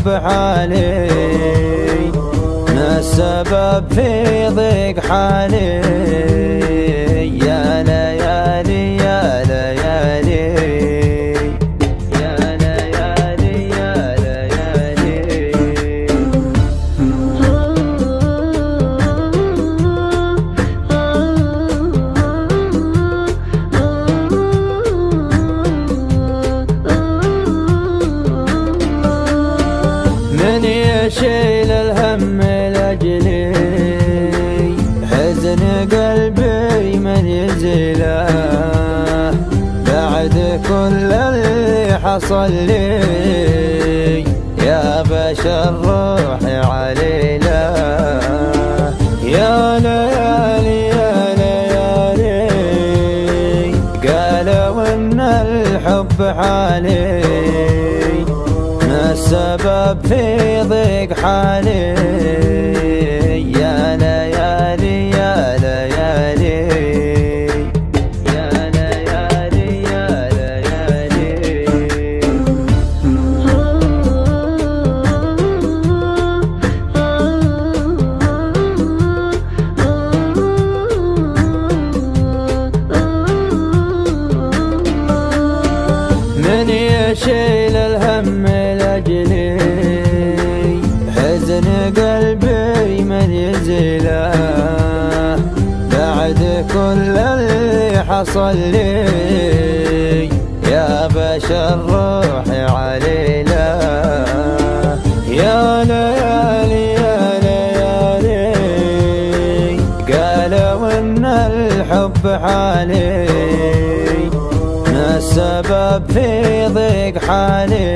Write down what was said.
الحب حالي، ما السبب في ضيق حالي. يا ليالي يا ليالي يا ليالي يا ليالي. من يشيل الهم لأجلي، حزن قلبي من يزيله، بعد كل اللي حصل لي. يا بشر روحي عليله. يا ليالي يا ليالي قالوا ان الحب حالي، ما السبب في ضيق حالي. يا ليالي يا ليالي يا ليالي يا ليالي. من يشيل الهم لأجلي، حزن قلبي من يزيله، بعد كل اللي حصل لي. يا بشر روحي عليله. يا ليالي يا ليالي قالوا ان الحب حالي، ما السبب في ضيق حالي.